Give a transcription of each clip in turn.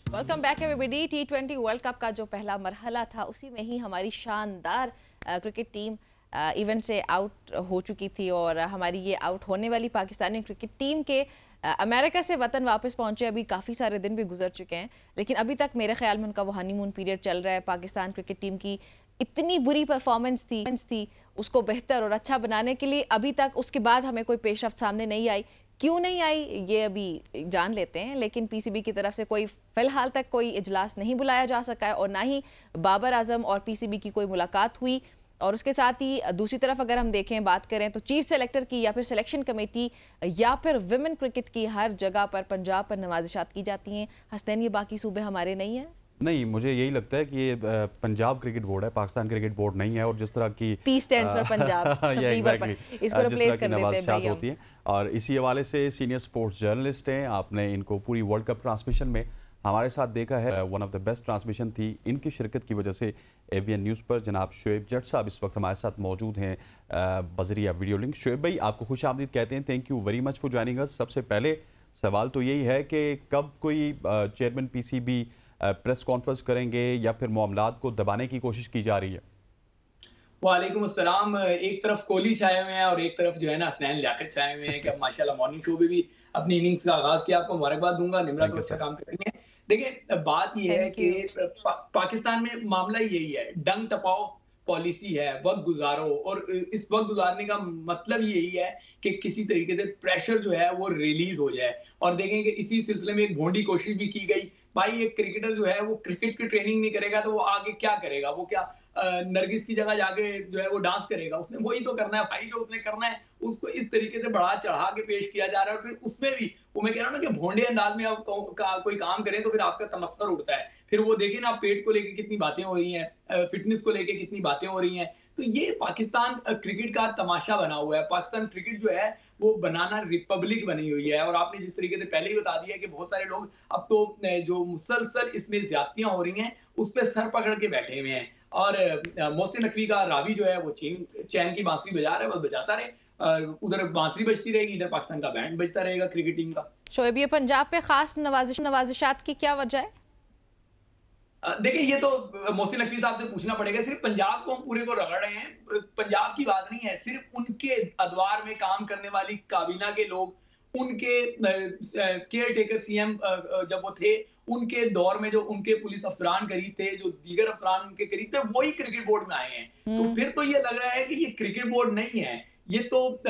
Welcome back everybody. T20 world cup का जो पहला मरहला था उसी में ही हमारी शानदार क्रिकेट टीम इवेंट से आउट हो चुकी थी और हमारी ये आउट होने वाली पाकिस्तानी क्रिकेट टीम के अमेरिका से वतन वापस पहुंचे अभी काफ़ी सारे दिन भी गुजर चुके हैं, लेकिन अभी तक मेरे ख्याल में उनका वो हनीमून पीरियड चल रहा है। पाकिस्तान क्रिकेट टीम की इतनी बुरी परफॉर्मेंस थी उसको बेहतर और अच्छा बनाने के लिए अभी तक उसके बाद हमें कोई पेशरफ्त सामने नहीं आई। क्यों नहीं आई ये अभी जान लेते हैं, लेकिन पीसीबी की तरफ से कोई फिलहाल तक कोई इजलास नहीं बुलाया जा सका है और ना ही बाबर आजम और पीसीबी की कोई मुलाकात हुई। और उसके साथ ही दूसरी तरफ अगर हम देखें बात करें तो चीफ सेलेक्टर की या फिर सिलेक्शन कमेटी या फिर विमेन क्रिकेट की हर जगह पर पंजाब पर नवाजिशात की जाती हैं। हसनैन, ये बाकी सूबे हमारे नहीं हैं? नहीं, मुझे यही लगता है कि ये पंजाब क्रिकेट बोर्ड है, पाकिस्तान क्रिकेट बोर्ड नहीं है। और जिस तरह की पी स्टैंड्स फॉर पंजाब इसको रिप्लेस कर देते हैं भाई होती है। और इसी हवाले से सीनियर स्पोर्ट्स जर्नलिस्ट हैं, आपने इनको पूरी वर्ल्ड कप ट्रांसमिशन में हमारे साथ देखा है। One of the best transmission थी इनकी शिरकत की वजह से। एवीएन न्यूज़ पर जनाब शोएब जट साहब इस वक्त हमारे साथ मौजूद हैं बजरिया वीडियो लिंक। शोएब भाई, आपको खुश आमदीद कहते हैं, thank you very much for joining us. सबसे पहले सवाल तो यही है कि कब कोई चेयरमैन पीसीबी प्रेस कॉन्फ्रेंस करेंगे या फिर मामलात को दबाने की कोशिश की जा रही है? वालेकुम अस्सलाम। एक तरफ कोहली छाए हुए हैं और एक तरफ जो है ना हसनैन लियाकत छाए हुए हैं कि अब माशाल्लाह मॉर्निंग शो में भी अपनी इनिंग्स का आगाज किया। आपको मुबारकबाद दूंगा, निमरा तो अच्छा काम कर रही है। देखिए, बात ये है कि पाकिस्तान में मामला यही है, डंग टपाओ पॉलिसी है, वक्त गुजारो। और इस वक्त गुजारने का मतलब यही है कि किसी तरीके से प्रेशर जो है वो रिलीज हो जाए। और देखें कि इसी सिलसिले में एक भोंडी कोशिश भी की गई। भाई, एक क्रिकेटर जो है वो क्रिकेट की ट्रेनिंग नहीं करेगा तो वो आगे क्या करेगा? वो क्या नरगिस की जगह जाके जो है वो डांस करेगा? उसने वही तो करना है भाई, जो उसने करना है उसको इस तरीके से बढ़ा चढ़ा के पेश किया जा रहा है। और फिर उसमें भी वो मैं कह रहा हूँ ना कि भोंडे अंदाज में आप कोई काम करें तो फिर आपका तमस्सर उड़ता है। फिर वो देखिए ना, पेट को लेके कितनी बातें हो रही हैं, फिटनेस को लेके कितनी बातें हो रही हैं। तो ये पाकिस्तान क्रिकेट का तमाशा बना हुआ है। पाकिस्तान क्रिकेट जो है वो बनाना रिपब्लिक बनी हुई है। और आपने जिस तरीके से पहले ही बता दिया कि बहुत सारे लोग अब तो जो मुसलसल इसमें ज्यादतियां हो रही हैं उस पर सर पकड़ के बैठे हुए हैं। और मोहसिन नकवी का रावी जो है वो चैन की बांसुरी बजा रहा है, बस बजाता रहे। उधर बांसुरी बजती रहेगी, इधर पाकिस्तान का बैंड बजता रहेगा क्रिकेट टीम का। शोएब, ये पंजाब पे खास नवाजिशात की क्या वजह है? देखिए, ये तो मोहसिन नकवी साहब से पूछना पड़ेगा। सिर्फ पंजाब को हम पूरे को रगड़ रहे हैं, पंजाब की बात नहीं है। सिर्फ उनके अदवार में काम करने वाली काबीना के लोग, उनके केयर टेकर सीएम जब वो थे उनके दौर में जो उनके पुलिस अफसरान करीब थे, जो दीगर अफसरान उनके करीब थे, वही क्रिकेट बोर्ड में आए हैं। तो फिर तो ये लग रहा है कि ये क्रिकेट बोर्ड नहीं है, ये तो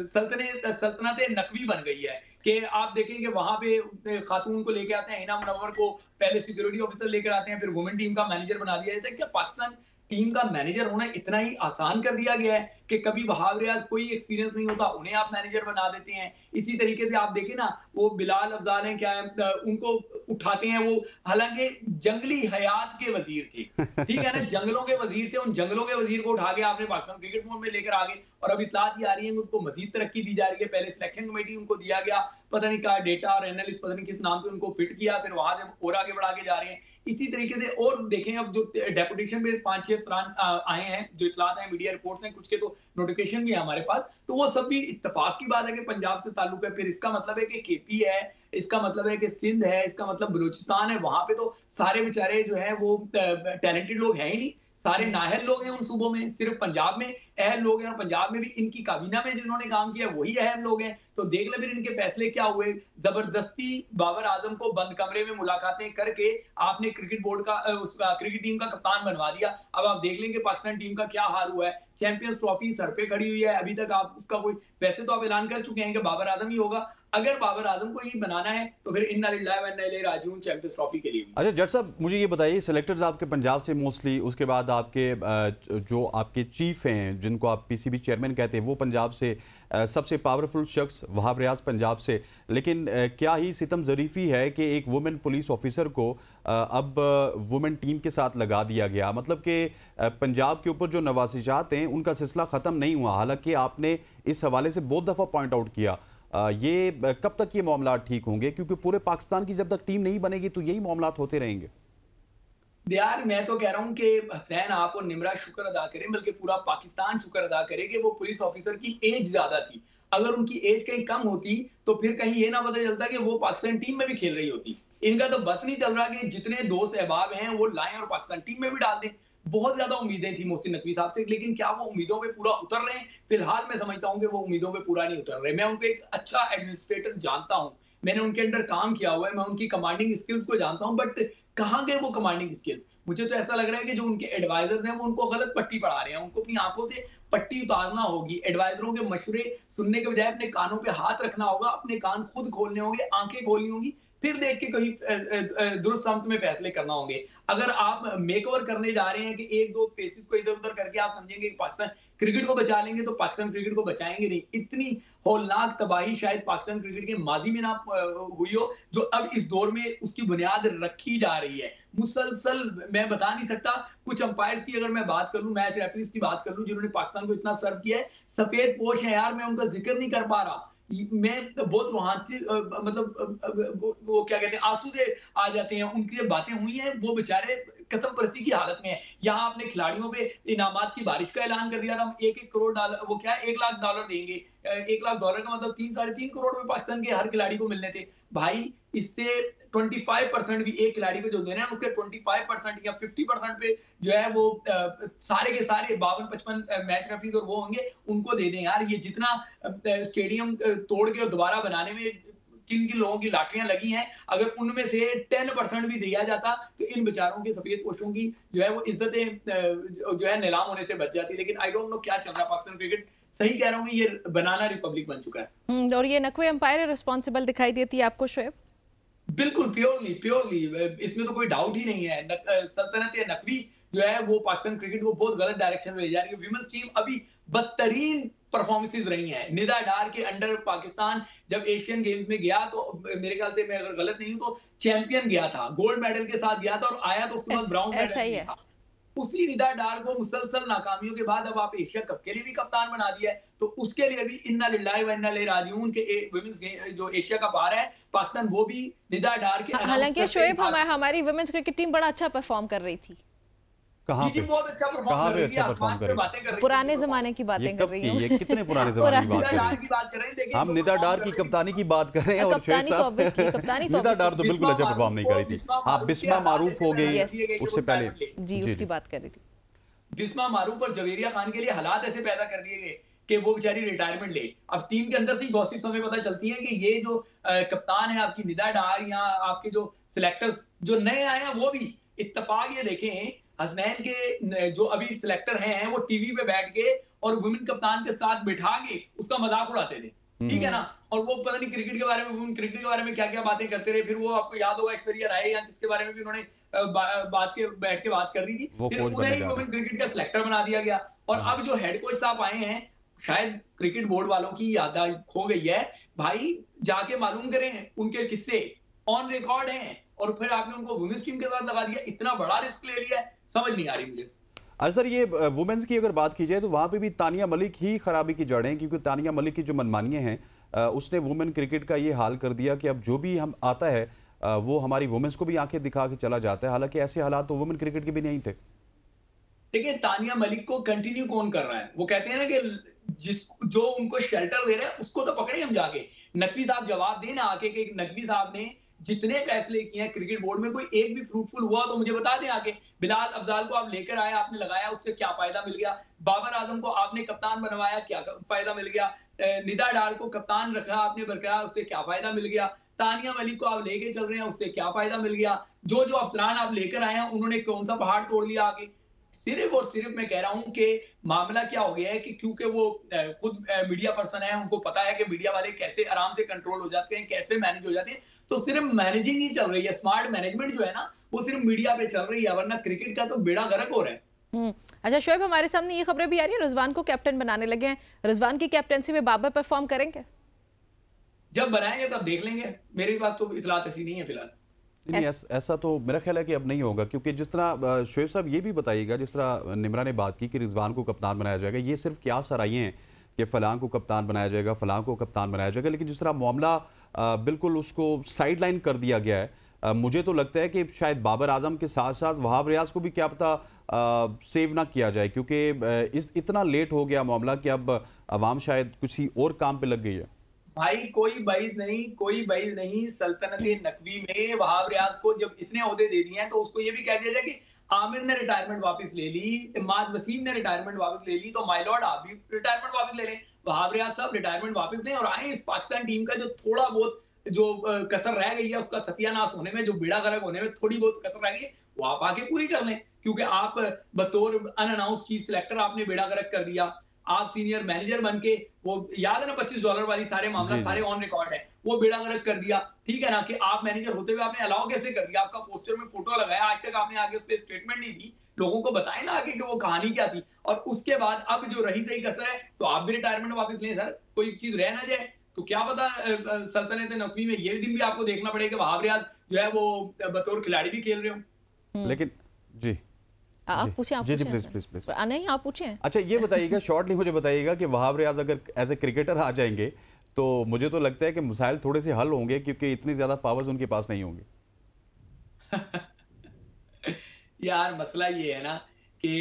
सल्तनत नकवी बन गई है। कि आप देखेंगे वहां पे खातून को लेके आते हैं, हिना मुनव्वर को पहले सिक्योरिटी ऑफिसर लेकर आते हैं, फिर वुमेन टीम का मैनेजर बना दिया जाता है। क्या पाकिस्तान टीम का मैनेजर होना इतना ही आसान कर दिया गया है कि कभी वहाब रियाज कोई एक्सपीरियंस नहीं होता, उन्हें आप मैनेजर बना देते हैं? इसी तरीके से आप देखें ना, वो बिलाल अफजाल हैं, क्या है, उनको उठाते हैं वो, हालांकि जंगली हयात के वजीर थे, ठीक है ना, जंगलों के वजीर थे। उन जंगलों के वजीर को उठा के आपने पाकिस्तान क्रिकेट बोर्ड में लेकर आ गए। और अब इतलात ये आ रही है उनको मजीद तरक्की दी जा रही है। पहले सिलेक्शन कमेटी उनको दिया गया, पता नहीं क्या डेटा और एनालिस्ट पता नहीं किस नाम से उनको फिट किया, फिर वहां से और आगे बढ़ा के जा रहे हैं। इसी तरीके से और देखें, अब जो डेपुटेशन में 5-6 अफसरान आए हैं, जो इतलात हैं, मीडिया रिपोर्ट्स हैं, कुछ के तो नोटिफिकेशन भी है हमारे पास, तो वो सब भी इत्तेफाक की बात है कि पंजाब से ताल्लुक है। फिर इसका मतलब है कि केपी है, इसका मतलब है कि सिंध है, इसका मतलब बलूचिस्तान है। वहां पे तो सारे बेचारे जो है वो टैलेंटेड लोग हैं ही नहीं, सारे नाहल लोग हैं उन सूबों में। सिर्फ पंजाब में अहल लोग हैं, और पंजाब में भी इनकी काबीना में जिन्होंने काम किया वही अहम लोग हैं। तो देख ले फिर इनके फैसले क्या हुए। जबरदस्ती बाबर आजम को बंद कमरे में मुलाकातें करके आपने क्रिकेट बोर्ड का क्रिकेट टीम का कप्तान बनवा दिया। अब आप देख लेंगे पाकिस्तान टीम का क्या हाल हुआ है। चैंपियंस ट्रॉफी सर पे खड़ी हुई है, अभी तक आप उसका कोई, वैसे तो आप ऐलान कर चुके हैं कि बाबर आजम ही होगा। अगर बाबर आजम को ही बनाना है तो फिर इन्ना लिल्लाहि व इन्ना इलैहि राजिऊन चैंपियंस ट्रॉफी के लिए। अच्छा जट साहब, मुझे ये बताइए, सेलेक्टर्स आपके पंजाब से मोस्टली, उसके बाद आपके जो आपके चीफ हैं जिनको आप पीसीबी चेयरमैन कहते हैं वो पंजाब से, सबसे पावरफुल शख्स वहाब रियाज पंजाब से। लेकिन क्या ही सितम ज़रीफ़ी है कि एक वुमेन पुलिस ऑफिसर को अब वुमेन टीम के साथ लगा दिया गया। मतलब कि पंजाब के ऊपर जो नवाजिशात हैं उनका सिलसिला ख़त्म नहीं हुआ। हालांकि आपने इस हवाले से बहुत दफ़ा पॉइंट आउट किया। ये कब तक ये मामला ठीक होंगे? क्योंकि पूरे पाकिस्तान की जब तक टीम नहीं बनेगी तो यही मामला होते रहेंगे। यार, मैं तो कह रहा हूं कि हसनैन आप और निमरा शुक्र अदा करें, बल्कि पूरा पाकिस्तान शुक्र अदा करे कि वो पुलिस ऑफिसर की एज ज्यादा थी। अगर उनकी एज कहीं कम होती तो फिर कहीं ये ना पता चलता कि वो पाकिस्तान टीम में भी खेल रही होती। इनका तो बस नहीं चल रहा कि जितने दोस्त अहबाब हैं वो लाएं और पाकिस्तान टीम में भी डाल दें। बहुत ज्यादा उम्मीदें थी मोहसिन नकवी साहब से, लेकिन क्या वो उम्मीदों पे पूरा उतर रहे हैं? फिलहाल मैं समझता हूं कि वो उम्मीदों पे पूरा नहीं उतर रहे। मैं उनको एक अच्छा एडमिनिस्ट्रेटर जानता हूं, मैंने उनके अंडर काम किया हुआ है, मैं उनकी कमांडिंग स्किल्स को जानता हूं, बट कहां गए वो कमांडिंग स्किल्स? मुझे तो ऐसा लग रहा है कि जो उनके एडवाइजर्स हैं वो उनको गलत पट्टी पढ़ा रहे हैं। उनको अपनी आंखों से पट्टी उतारना होगी, एडवाइजरों के मशवरे सुनने के बजाय अपने कानों पे हाथ रखना होगा, अपने कान खुद खोलने होंगे, आंखें खोलनी होंगी, फिर देख के कहीं दुरुस्त समत में फैसले करना होंगे। अगर आप मेकओवर करने जा रहे हैं कि एक दो फेसेस को इधर उधर करके आप समझेंगे कि पाकिस्तान क्रिकेट को बचा लेंगे, तो पाकिस्तान क्रिकेट को बचाएंगे नहीं। इतनी हौलनाक तबाही शायद पाकिस्तान क्रिकेट के माजी में ना हुई हो जो अब इस दौर में उसकी बुनियाद रखी जा रही है। मुसलसल मैं बता नहीं सकता, कुछ अंपायर्स की अगर मैं बात कर लूं, मैच रेफरीज की बात कर लूं, जिन्होंने पाकिस्तान को इतना सर्व किया है, सफेद पोश है यार, मैं उनका जिक्र नहीं कर पा रहा। मैं बहुत वहां से मतलब वो क्या कहते हैं, आंसू से आ जाते हैं। उनकी जो बातें हुई हैं वो बेचारे कसम परसी की हालत में है। यहाँ आपने खिलाड़ियों पे इनामात की बारिश का ऐलान कर दिया था, हम $1-1 करोड़, वो क्या $1 लाख देंगे। $1 लाख का मतलब 3-3.5 करोड़ में पाकिस्तान के हर खिलाड़ी को मिलने थे। भाई इससे 25% भी एक खिलाड़ी को जो देना है, उसके 25% या 50% पे जो है वो सारे के सारे 52-55 मैच रेफरीज और वो होंगे, उनको दे दें यार। ये जितना स्टेडियम तोड़ के दोबारा बनाने में किन किन लोगों की लाटरियां लगी हैं, अगर उनमें से 10% भी दिया जाता तो इन बेचारों की, सफेद पोशों की जो है वो इज्जतें जो है नीलाम होने से बच जाती। लेकिन आई डोंट नो क्या चल रहा है पाकिस्तान क्रिकेट। सही कह रहा हूँ, ये बनाना रिपब्लिक बन चुका है। और ये नकवी अंपायर रिस्पॉन्सिबल दिखाई देती है आपको शोएब? बिल्कुल प्योरली इसमें तो कोई डाउट ही नहीं है। सल्तनत नकवी जो है वो पाकिस्तान क्रिकेट को बहुत गलत डायरेक्शन में ले जा रही है। विमेंस टीम अभी बदतरीन परफॉर्मेंसेस रही हैं। निदा डार के अंडर पाकिस्तान जब एशियन गेम्स में गया तो मेरे ख्याल से, मैं अगर गलत नहीं हूं तो चैंपियन गया था, गोल्ड मेडल के साथ गया था और आया तो उसके बाद ब्राउन मेडल था। उसी निदा डार को मुसलसल नाकामियों के बाद अब आप एशिया कप के लिए भी कप्तान बना दिया है, तो उसके लिए भी इन्ना लिल्लाहि व इन्ना इलैहि राजिऊन के विमेंस जो एशिया कप आ रहा है पाकिस्तान, वो भी निदा डार के। हालांकि शोएब हमारी विमेंस क्रिकेट टीम बड़ा अच्छा परफॉर्म कर रही थी। कहाँ पे? बहुत अच्छा परफॉर्म कर रही है। पुराने जमाने की बातें कर रही हूं। ये कितने पुराने जमाने की बात कर रहे हैं? हम निदा डार की कप्तानी की बात कर रहे हैं और शोएब साहब निदा डार तो बिल्कुल अच्छा परफॉर्म नहीं कर रही थी। आप बिस्मा मारूफ हो गई उससे पहले, जी उसकी बात कर रही थी। बिस्मा मारूफ और जवेरिया खान के लिए हालात ऐसे पैदा कर दिए गए कि वो बेचारी रिटायरमेंट ले। अब टीम के अंदर से ही गॉसिप्स हमें पता चलती है कि ये जो कप्तान है आपकी निदा डार, या आपके जो सिलेक्टर्स जो नए आए हैं वो भी इत्तेफाक ये देखें, हसनैन के जो अभी सिलेक्टर हैं वो टीवी पे बैठ के और वुमेन कप्तान के साथ बिठा के उसका मजाक उड़ाते थे, ठीक है ना। और वो पता नहीं क्रिकेट के बारे में, वुमेन क्रिकेट के बारे में क्या क्या बातें करते रहे। फिर वो आपको याद होगा ऐश्वर्या राय, या जिसके बारे में भी उन्होंने बैठ के बात कर दी थी, फिर उन्हें ही वुमेन क्रिकेट का सिलेक्टर बना दिया गया। और अब जो हेड कोच साहब आए हैं, शायद क्रिकेट बोर्ड वालों की याद खो गई है। भाई जाके मालूम करें, उनके किस्से ऑन रिकॉर्ड हैं, और फिर आपने उनको वुमेन्स टीम के साथ लगा दिया। इतना बड़ा रिस्क ले लिया है, समझ नहीं आ रही मुझे। सर ये वुमेन्स की अगर बात की जाए तो वहाँ पे भी तानिया मलिक ही खराबी की जड़ हैं, क्योंकि तानिया मलिक की जो मनमानियाँ हैं उसने वुमेन क्रिकेट का ये हाल कर दिया कि अब जो भी हम आता है वो हमारी वुमेन्स को भी आंखें दिखा के चला जाता है। हालांकि ऐसे हालात तो वुमेन क्रिकेट के भी नहीं थे। देखिए, तानिया मलिक को कंटिन्यू कौन कर रहा है? वो कहते हैं ना कि जो उनको शेल्टर दे रहे हैं उसको तो पकड़े हम जाके। नकवी साहब जवाब देना आके कि नकवी साहब ने जितने फैसले किए हैं क्रिकेट बोर्ड में, कोई एक भी फ्रूटफुल हुआ तो मुझे बता दें आके। बिलाल अफजाल को आप लेकर आए, आपने लगाया, उससे क्या फायदा मिल गया? बाबर आजम को आपने कप्तान बनवाया, क्या फायदा मिल गया? निदा डार को कप्तान रखा आपने बरकरार, उससे क्या फायदा मिल गया? तानिया मलिक को आप लेके चल रहे हैं, उससे क्या फायदा मिल गया? जो अफसरान आप लेकर आए हैं उन्होंने कौन सा पहाड़ तोड़ लिया आगे? सिर्फ और सिर्फ मैं कह रहा हूं कि मामला क्या हो गया है कि क्योंकि वो खुद मीडिया पर्सन है, उनको पता है कि मीडिया वाले कैसे आराम से कंट्रोल हो जाते हैं, कैसे मैनेज हो जाते हैं, तो सिर्फ मैनेजिंग ही चल रही है। स्मार्ट मैनेजमेंट जो है ना वो सिर्फ मीडिया पे चल रही है, वरना क्रिकेट का तो बेड़ा गर्क हो रहा है। अच्छा शोएब, हमारे सामने ये खबरें भी आ रही है रिजवान को कैप्टन बनाने लगे हैं। रिजवान की कैप्टनसी में बाबर परफॉर्म करेंगे? जब बनाएंगे तब देख लेंगे। मेरी बात तो इतलात ऐसी नहीं है फिलहाल। नहीं, ऐसा तो मेरा ख्याल है कि अब नहीं होगा, क्योंकि जिस तरह शोएब साहब ये भी बताइएगा, जिस तरह निमरा ने बात की कि रिजवान को कप्तान बनाया जाएगा, ये सिर्फ क्या सराइयाँ हैं कि फलां को कप्तान बनाया जाएगा, फलां को कप्तान बनाया जाएगा, लेकिन जिस तरह मामला बिल्कुल उसको साइड लाइन कर दिया गया है, मुझे तो लगता है कि शायद बाबर आजम के साथ साथ वहाब रियाज को भी क्या पता सेव ना किया जाए, क्योंकि इतना लेट हो गया मामला कि अब अवाम शायद किसी और काम पे लग गई है। भाई कोई बैद नहीं सल्तनत नकवी में वहाब रियाज को जब इतने ओहदे दे दिए हैं तो उसको ये भी कह दिया जाए कि आमिर ने रिटायरमेंट वापस ले ली, इमाद वसीम ने रिटायरमेंट वापस ले ली, तो माय लॉर्ड आप भी रिटायरमेंट वापस ले लें, वहाब रियाज साहब रिटायरमेंट वापस लें और आए इस पाकिस्तान टीम का जो थोड़ा बहुत जो कसर रह गई है उसका सत्यानाश होने में, जो बेड़ा गर्क होने में थोड़ी बहुत कसर रह गई है वो आप आके पूरी कर लें, क्योंकि आप बतौर अनअनाउंस चीफ सिलेक्टर आपने बेड़ा गर्क कर दिया, आप सीनियर मैनेजर बन के वो याद है ना $25 वाली सारे मामला सारे ऑन रिकॉर्ड है, वो बेड़ा गर्क कर दिया, ठीक है ना, कि आप मैनेजर होते हुए आपने अलाउ कैसे कर दिया, आपका पोस्टर में फोटो लगाया, आज तक आपने आगे उस पर स्टेटमेंट नहीं दी, लोगों को बताएं ना आगे कि वो कहानी क्या थी, और उसके बाद अब जो रही सही कसर है तो आप भी रिटायरमेंट वापस लें सर, कोई चीज रह ना जाए, तो क्या पता सल्तनत नकवी में ये दिन भी आपको देखना पड़ेगा वहाब रियाज जो है वो बतौर खिलाड़ी भी खेल रहे हो। लेकिन जी आप पूछें, आप जी प्लीज प्लीज प्लीज नहीं आप पूछें। अच्छा ये बताइएगा, शॉर्टली मुझे बताइएगा कि वहाब रियाज अगर एज ए क्रिकेटर आ जाएंगे तो मुझे तो लगता है कि मसाइल थोड़े से हल होंगे, क्योंकि इतनी ज्यादा पावर्स उनके पास नहीं होंगे। यार मसला ये है ना कि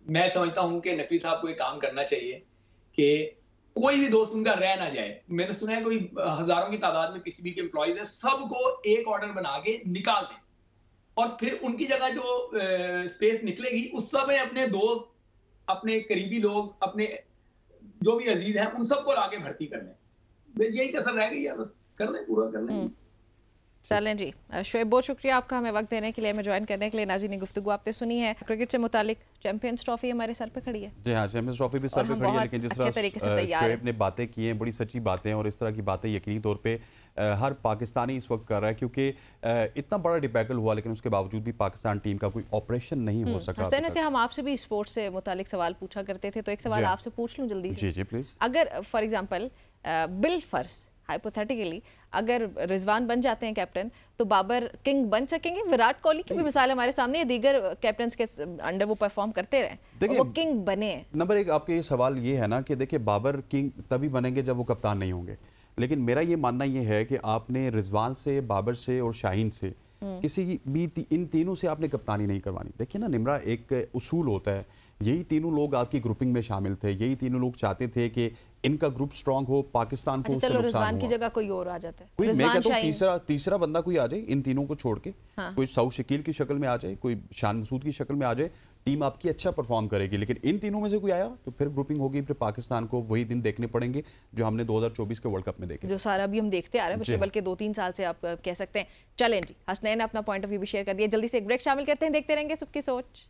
मैं समझता हूं कि नकवी साहब को एक काम करना चाहिए कि कोई भी दोस्त उनका रह ना जाए, मैंने सुना है कोई हजारों की तादाद में पीसीबी के एम्प्लॉइज है, सबको एक ऑर्डर बना के निकाल दें और फिर उनकी जगह जो स्पेस निकलेगी उस समय अपने दोस्त, अपने करीबी लोग, अपने जो भी अजीज हैं उन सबको लाके भर्ती कर लें, बस यही कसर रह गई है, बस कर लें, पूरा कर लें। चलें जी, शुएब बहुत शुक्रिया आपका हमें वक्त देने के लिए, हमें ज्वाइन करने के लिए। नाज़रीन गुफ्तगू आपने सुनी है क्रिकेट से मुतालिक। चैंपियंस ट्रॉफी हमारे सर पे खड़ी है। जी हाँ, चैंपियंस ट्रॉफी भी सर पे खड़ी है, लेकिन जिस तरह शुएब ने बातें की हैं बड़ी सच्ची बातें, और इस तरह की बातें यकीनी तौर पे हर पाकिस्तानी इस वक्त कर रहा है, क्योंकि इतना बड़ा डिबैकल हुआ लेकिन उसके बावजूद भी पाकिस्तान टीम का कोई ऑपरेशन नहीं हो सका। हसन से हम आपसे भी स्पोर्ट्स से मुतालिक सवाल पूछा करते थे, तो एक सवाल आपसे पूछ लूँ जल्दी से। जी जी प्लीज। अगर फॉर एग्जाम्पल बिल फर्ज हाइपोथेटिकली अगर रिजवान बन जाते हैं कैप्टन, तो बाबर किंग बन सकेंगे? विराट कोहली की भी मिसाल हमारे सामने, दीगर कैप्टन के अंडर वो परफॉर्म करते रहे, वो किंग बने। नंबर एक आपके ये सवाल ये है ना कि देखिए बाबर किंग तभी बनेंगे जब वो कप्तान नहीं होंगे, लेकिन मेरा ये मानना ये है कि आपने रिजवान से, बाबर से और शाहीन से किसी भी इन तीनों से आपने कप्तानी नहीं करवानी। देखिए ना निमरा, एक उसूल होता है, यही तीनों लोग आपकी ग्रुपिंग में शामिल थे, यही तीनों लोग चाहते थे कि इनका ग्रुप स्ट्रांग हो, पाकिस्तान को उससे नुकसान हो। की जगह कोई और आ जाता है, कोई मैं कहता हूं तीसरा बंदा कोई आ जाए इन तीनों को छोड़ के, कोई सऊद शकील की शक्ल में आ जाए, कोई शान मसूद की शक्ल में आ जाए, टीम आपकी अच्छा परफॉर्म करेगी। लेकिन इन तीनों में से कोई आया तो फिर ग्रुपिंग होगी, फिर पाकिस्तान को वही दिन देखने पड़ेंगे जो हमने 2024 के वर्ल्ड कप में देखे, जो सारा भी हम देखते आ रहे हैं पिछले बल्कि 2-3 साल से आप कह सकते हैं। चलें जी, हसनैन ने अपना पॉइंट ऑफ व्यू भी शेयर कर दिया। जल्दी से एक ब्रेक शामिल करते हैं, देखते रहेंगे सबकी सोच।